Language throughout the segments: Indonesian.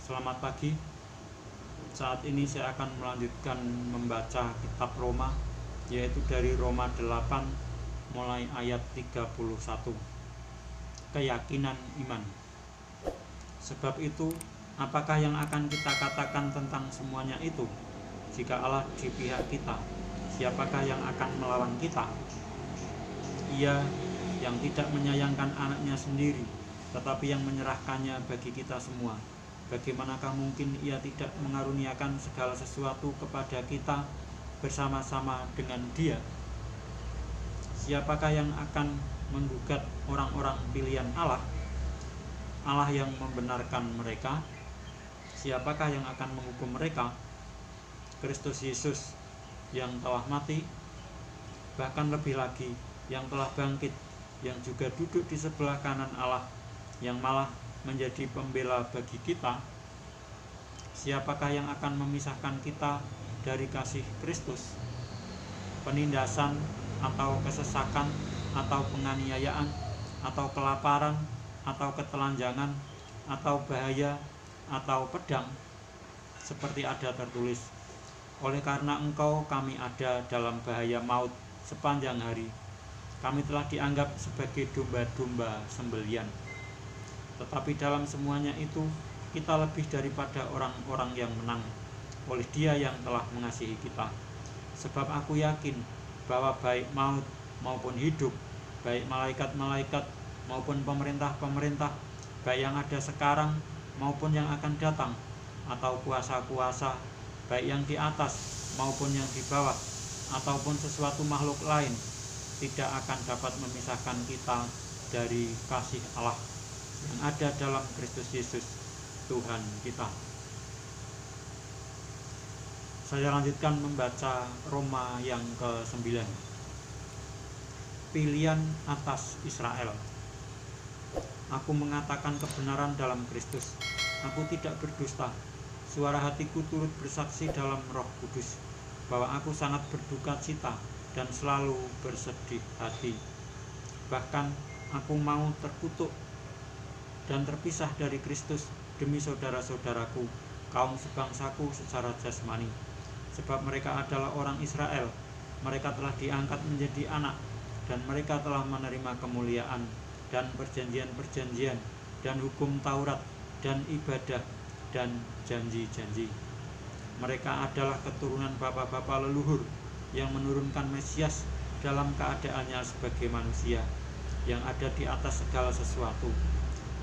Selamat pagi. Saat ini saya akan melanjutkan membaca kitab Roma, yaitu dari Roma 8 mulai ayat 31. Keyakinan iman. Sebab itu, apakah yang akan kita katakan tentang semuanya itu? Jika Allah di pihak kita, siapakah yang akan melawan kita? Ia yang tidak menyayangkan anaknya sendiri, tetapi yang menyerahkannya bagi kita semua. Bagaimanakah mungkin ia tidak mengaruniakan segala sesuatu kepada kita bersama-sama dengan Dia? Siapakah yang akan menggugat orang-orang pilihan Allah? Allah yang membenarkan mereka. Siapakah yang akan menghukum mereka? Kristus Yesus yang telah mati, bahkan lebih lagi yang telah bangkit, yang juga duduk di sebelah kanan Allah, yang malah menjadi pembela bagi kita. Siapakah yang akan memisahkan kita dari kasih Kristus? Penindasan atau kesesakan atau penganiayaan atau kelaparan atau ketelanjangan atau bahaya atau pedang? Seperti ada tertulis, oleh karena engkau kami ada dalam bahaya maut sepanjang hari. Kami telah dianggap sebagai domba-domba sembelian. Tetapi dalam semuanya itu, kita lebih daripada orang-orang yang menang oleh Dia yang telah mengasihi kita. Sebab aku yakin bahwa baik maut maupun hidup, baik malaikat-malaikat maupun pemerintah-pemerintah, baik yang ada sekarang maupun yang akan datang, atau kuasa-kuasa, baik yang di atas maupun yang di bawah, ataupun sesuatu makhluk lain, tidak akan dapat memisahkan kita dari kasih Allah yang ada dalam Kristus Yesus Tuhan kita. Saya lanjutkan membaca Roma yang ke-9. Pilihan atas Israel. Aku mengatakan kebenaran dalam Kristus. Aku tidak berdusta. Suara hatiku turut bersaksi dalam Roh Kudus bahwa aku sangat berduka cita dan selalu bersedih hati. Bahkan aku mau terkutuk dan terpisah dari Kristus demi saudara-saudaraku, kaum sebangsaku secara jasmani. Sebab mereka adalah orang Israel, mereka telah diangkat menjadi anak, dan mereka telah menerima kemuliaan dan perjanjian-perjanjian dan hukum Taurat dan ibadah dan janji-janji. Mereka adalah keturunan bapa-bapa leluhur yang menurunkan Mesias dalam keadaannya sebagai manusia yang ada di atas segala sesuatu.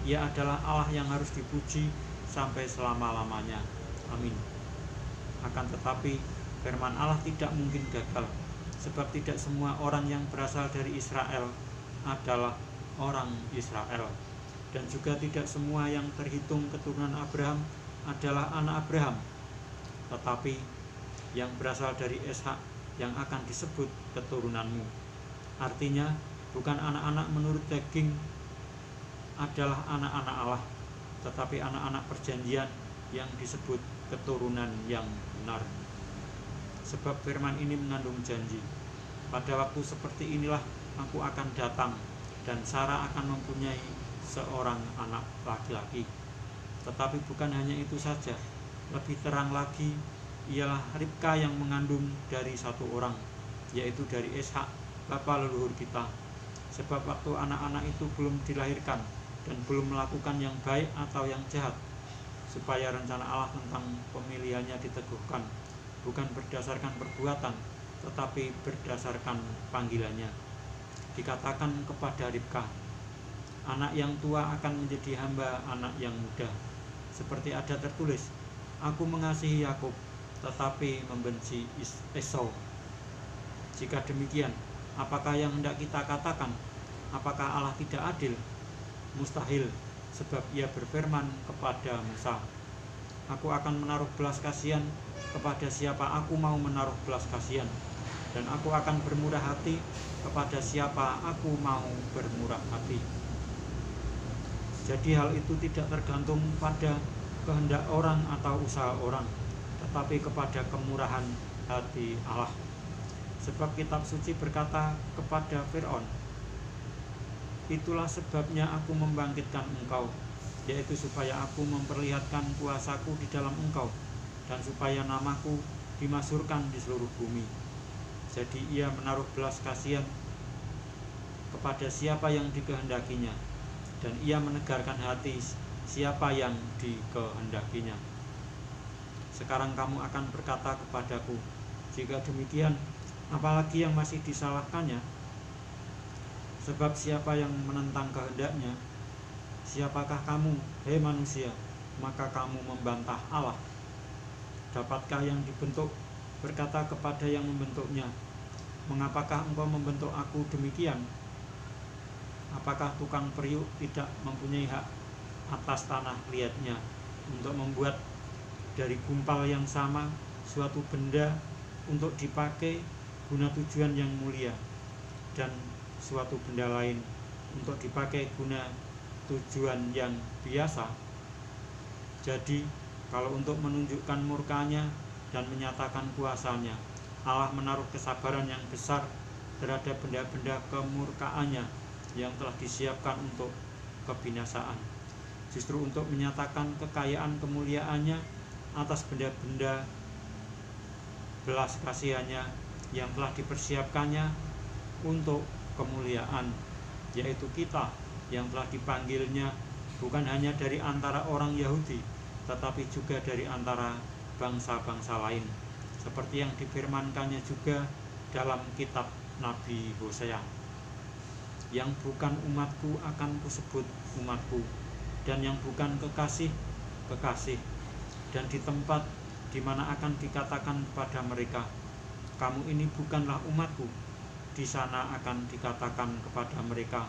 Ia adalah Allah yang harus dipuji sampai selama-lamanya. Amin. Akan tetapi, firman Allah tidak mungkin gagal, sebab tidak semua orang yang berasal dari Israel adalah orang Israel, dan juga tidak semua yang terhitung keturunan Abraham adalah anak Abraham. Tetapi yang berasal dari Ishak yang akan disebut keturunanmu. Artinya, bukan anak-anak menurut daging adalah anak-anak Allah, tetapi anak-anak perjanjian yang disebut keturunan yang benar. Sebab firman ini mengandung janji, pada waktu seperti inilah aku akan datang, dan Sarah akan mempunyai seorang anak laki-laki. Tetapi bukan hanya itu saja, lebih terang lagi ialah Ribka yang mengandung dari satu orang, yaitu dari Ishak, bapa leluhur kita. Sebab waktu anak-anak itu belum dilahirkan dan belum melakukan yang baik atau yang jahat, supaya rencana Allah tentang pemilihannya diteguhkan, bukan berdasarkan perbuatan, tetapi berdasarkan panggilannya. Dikatakan kepada Ribka, anak yang tua akan menjadi hamba anak yang muda. Seperti ada tertulis, aku mengasihi Yakub, tetapi membenci Esau. Jika demikian, apakah yang hendak kita katakan? Apakah Allah tidak adil? Mustahil, sebab Ia berfirman kepada Musa, aku akan menaruh belas kasihan kepada siapa aku mau menaruh belas kasihan, dan aku akan bermurah hati kepada siapa aku mau bermurah hati. Jadi hal itu tidak tergantung pada kehendak orang atau usaha orang, tetapi kepada kemurahan hati Allah. Sebab kitab suci berkata kepada Fir'aun, itulah sebabnya aku membangkitkan engkau yaitu supaya aku memperlihatkan kuasaku di dalam engkau, dan supaya namaku dimasyhurkan di seluruh bumi. Jadi ia menaruh belas kasihan kepada siapa yang dikehendakinya, dan ia menegarkan hati siapa yang dikehendakinya. Sekarang kamu akan berkata kepadaku, jika demikian, apalagi yang masih disalahkannya? Sebab siapa yang menentang kehendaknya? Siapakah kamu, hei manusia, maka kamu membantah Allah? Dapatkah yang dibentuk berkata kepada yang membentuknya, mengapakah engkau membentuk aku demikian? Apakah tukang periuk tidak mempunyai hak atas tanah liatnya untuk membuat dari gumpal yang sama suatu benda untuk dipakai guna tujuan yang mulia, dan suatu benda lain untuk dipakai guna tujuan yang biasa? Jadi kalau untuk menunjukkan murkanya dan menyatakan kuasanya, Allah menaruh kesabaran yang besar terhadap benda-benda kemurkaannya yang telah disiapkan untuk kebinasaan, justru untuk menyatakan kekayaan kemuliaannya atas benda-benda belas kasihannya yang telah dipersiapkannya untuk kemuliaan, yaitu kita yang telah dipanggilnya bukan hanya dari antara orang Yahudi, tetapi juga dari antara bangsa-bangsa lain, seperti yang difirmankannya juga dalam kitab Nabi Hosea, yang bukan umatku akan kusebut umatku, dan yang bukan kekasih, kekasih. Dan di tempat di mana akan dikatakan kepada mereka, kamu ini bukanlah umatku, di sana akan dikatakan kepada mereka,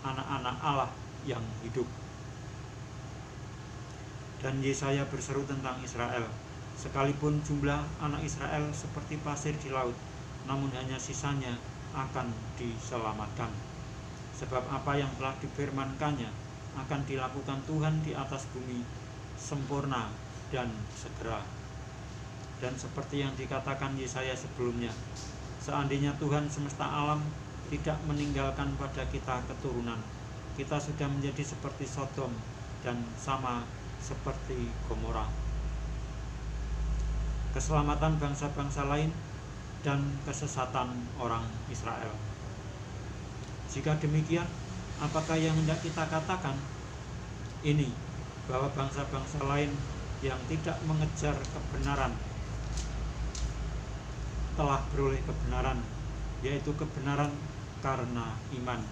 anak-anak Allah yang hidup. Dan Yesaya berseru tentang Israel, sekalipun jumlah anak Israel seperti pasir di laut, namun hanya sisanya akan diselamatkan. Sebab apa yang telah difirmankannya akan dilakukan Tuhan di atas bumi, sempurna dan segera. Dan seperti yang dikatakan Yesaya sebelumnya, seandainya Tuhan semesta alam tidak meninggalkan pada kita keturunan, kita sudah menjadi seperti Sodom dan sama seperti Gomora. Keselamatan bangsa-bangsa lain dan kesesatan orang Israel. Jika demikian, apakah yang hendak kita katakan? Ini, bahwa bangsa-bangsa lain yang tidak mengejar kebenaran telah beroleh kebenaran, yaitu kebenaran karena iman.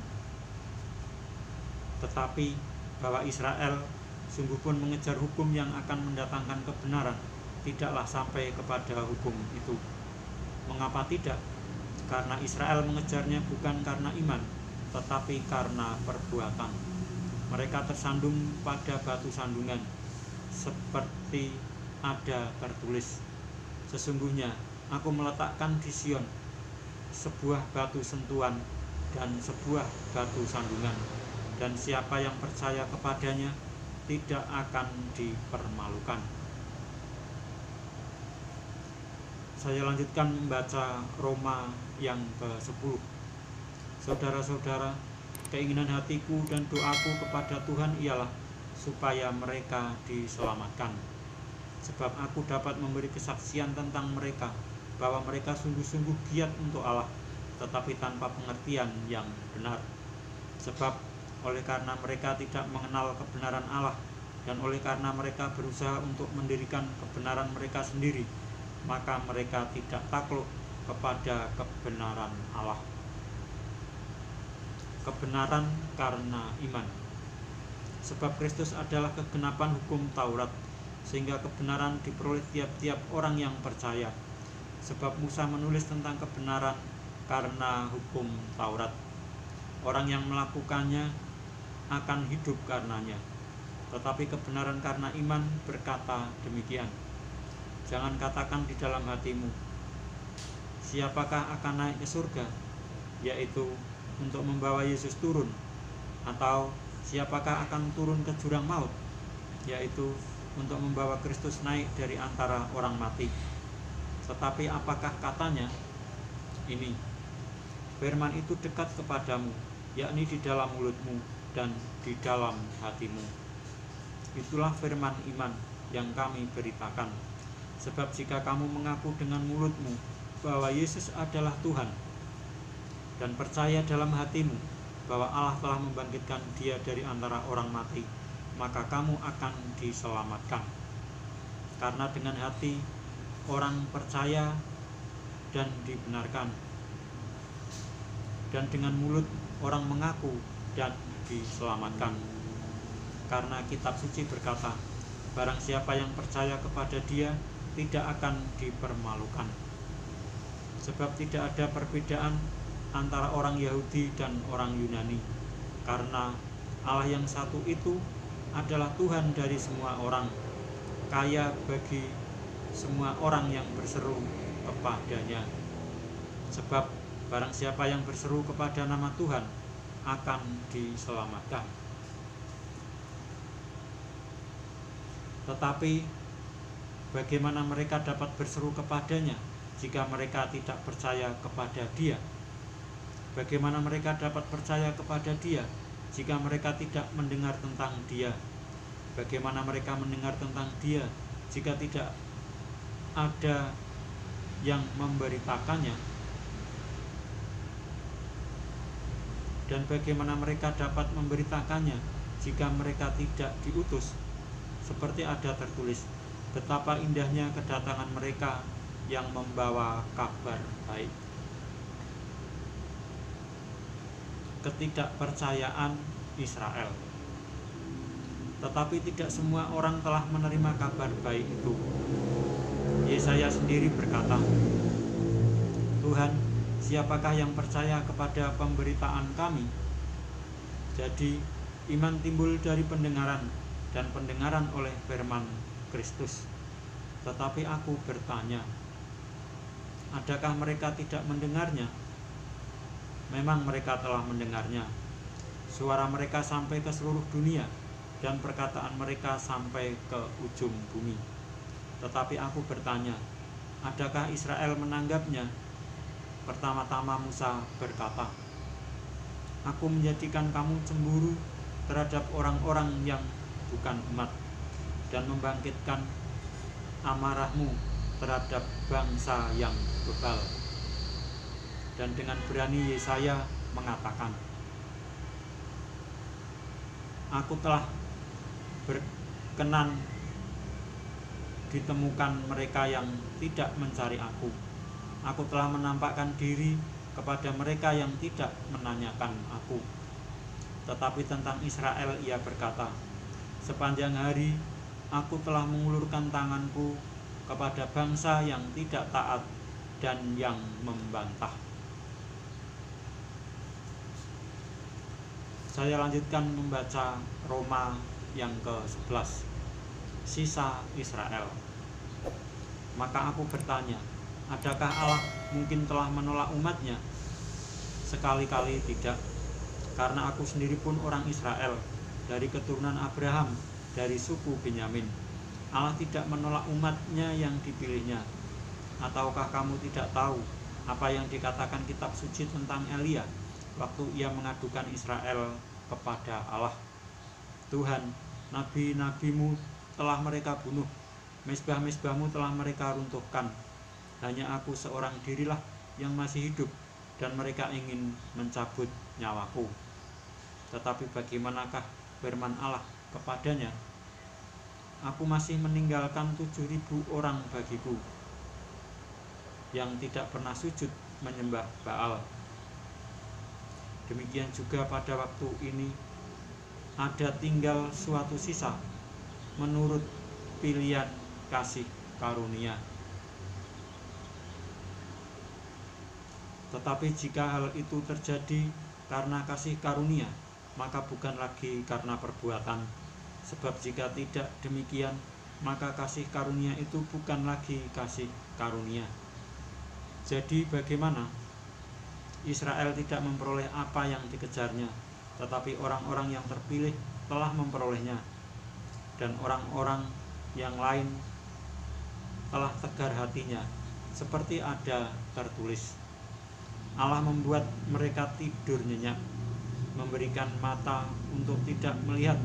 Tetapi bahwa Israel sungguh pun mengejar hukum yang akan mendatangkan kebenaran, tidaklah sampai kepada hukum itu. Mengapa tidak? Karena Israel mengejarnya bukan karena iman, tetapi karena perbuatan. Mereka tersandung pada batu sandungan, seperti ada tertulis, sesungguhnya aku meletakkan di Sion sebuah batu sentuhan dan sebuah batu sandungan, dan siapa yang percaya kepadanya tidak akan dipermalukan. Saya lanjutkan membaca Roma yang ke-10. Saudara-saudara, keinginan hatiku dan doaku kepada Tuhan ialah supaya mereka diselamatkan. Sebab aku dapat memberi kesaksian tentang mereka, bahwa mereka sungguh-sungguh giat untuk Allah, tetapi tanpa pengertian yang benar. Sebab oleh karena mereka tidak mengenal kebenaran Allah, dan oleh karena mereka berusaha untuk mendirikan kebenaran mereka sendiri, maka mereka tidak takluk kepada kebenaran Allah. Kebenaran karena iman. Sebab Kristus adalah kegenapan hukum Taurat, sehingga kebenaran diperoleh tiap-tiap orang yang percaya. Sebab Musa menulis tentang kebenaran karena hukum Taurat. Orang yang melakukannya akan hidup karenanya. Tetapi kebenaran karena iman berkata demikian, jangan katakan di dalam hatimu, siapakah akan naik ke surga, yaitu untuk membawa Yesus turun, atau siapakah akan turun ke jurang maut, yaitu untuk membawa Kristus naik dari antara orang mati. Tetapi apakah katanya? Ini, firman itu dekat kepadamu, yakni di dalam mulutmu dan di dalam hatimu. Itulah firman iman yang kami beritakan. Sebab jika kamu mengaku dengan mulutmu bahwa Yesus adalah Tuhan, dan percaya dalam hatimu bahwa Allah telah membangkitkan Dia dari antara orang mati, maka kamu akan diselamatkan. Karena dengan hati orang percaya dan dibenarkan, dan dengan mulut orang mengaku dan diselamatkan. Karena kitab suci berkata, barang siapa yang percaya kepada Dia tidak akan dipermalukan. Sebab tidak ada perbedaan antara orang Yahudi dan orang Yunani, karena Allah yang satu itu adalah Tuhan dari semua orang, kaya bagi semua orang yang berseru kepadanya. Sebab barang siapa yang berseru kepada nama Tuhan akan diselamatkan. Tetapi bagaimana mereka dapat berseru kepadanya jika mereka tidak percaya kepada Dia? Bagaimana mereka dapat percaya kepada Dia jika mereka tidak mendengar tentang Dia? Bagaimana mereka mendengar tentang Dia jika tidak ada yang memberitakannya? Dan bagaimana mereka dapat memberitakannya jika mereka tidak diutus? Seperti ada tertulis, betapa indahnya kedatangan mereka yang membawa kabar baik. Ketidakpercayaan Israel. Tetapi tidak semua orang telah menerima kabar baik itu. Yesaya sendiri berkata, Tuhan, siapakah yang percaya kepada pemberitaan kami? Jadi iman timbul dari pendengaran, dan pendengaran oleh firman Kristus. Tetapi aku bertanya, adakah mereka tidak mendengarnya? Memang mereka telah mendengarnya. Suara mereka sampai ke seluruh dunia, dan perkataan mereka sampai ke ujung bumi. Tetapi aku bertanya, adakah Israel menanggapnya? Pertama-tama Musa berkata, aku menjadikan kamu cemburu terhadap orang-orang yang bukan umat, dan membangkitkan amarahmu terhadap bangsa yang bebal. Dan dengan berani Yesaya mengatakan, aku telah berkenan ditemukan mereka yang tidak mencari aku. Aku telah menampakkan diri kepada mereka yang tidak menanyakan aku. Tetapi tentang Israel ia berkata, sepanjang hari aku telah mengulurkan tanganku kepada bangsa yang tidak taat dan yang membantah. Saya lanjutkan membaca Roma yang ke-11, sisa Israel. Maka aku bertanya, adakah Allah mungkin telah menolak umatnya? Sekali-kali tidak, karena aku sendiri pun orang Israel, dari keturunan Abraham, dari suku Benyamin. Allah tidak menolak umatnya yang dipilihnya. Ataukah kamu tidak tahu apa yang dikatakan kitab suci tentang Elia waktu ia mengadukan Israel kepada Allah? Tuhan, nabi-nabimu telah mereka bunuh, mezbah-mezbahmu telah mereka runtuhkan. Hanya aku seorang dirilah yang masih hidup, dan mereka ingin mencabut nyawaku. Tetapi bagaimanakah firman Allah kepadanya? Aku masih meninggalkan 7.000 orang bagiku, yang tidak pernah sujud menyembah Baal. Demikian juga pada waktu ini ada tinggal suatu sisa menurut pilihan kasih karunia. Tetapi jika hal itu terjadi karena kasih karunia, maka bukan lagi karena perbuatan. Sebab jika tidak demikian, maka kasih karunia itu bukan lagi kasih karunia. Jadi bagaimana? Israel tidak memperoleh apa yang dikejarnya, tetapi orang-orang yang terpilih telah memperolehnya. Dan orang-orang yang lain telah tegar hatinya, seperti ada tertulis, Allah membuat mereka tidur nyenyak, memberikan mata untuk tidak melihat,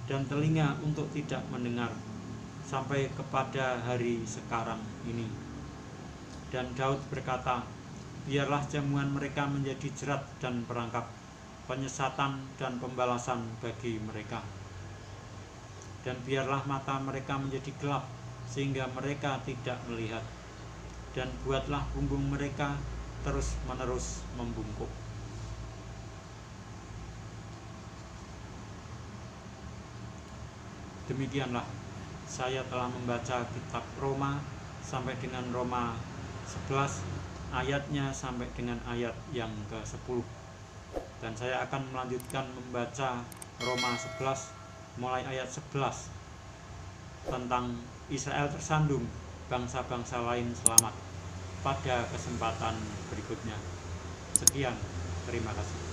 dan telinga untuk tidak mendengar, sampai kepada hari sekarang ini. Dan Daud berkata, biarlah jamuan mereka menjadi jerat dan perangkap, penyesatan dan pembalasan bagi mereka. Dan biarlah mata mereka menjadi gelap, sehingga mereka tidak melihat. Dan buatlah punggung mereka terus-menerus membungkuk. Demikianlah saya telah membaca kitab Roma sampai dengan Roma 11 ayatnya sampai dengan ayat yang ke-10. Dan saya akan melanjutkan membaca Roma 11 mulai ayat 11 tentang Israel tersandung, bangsa-bangsa lain selamat pada kesempatan berikutnya. Sekian, terima kasih.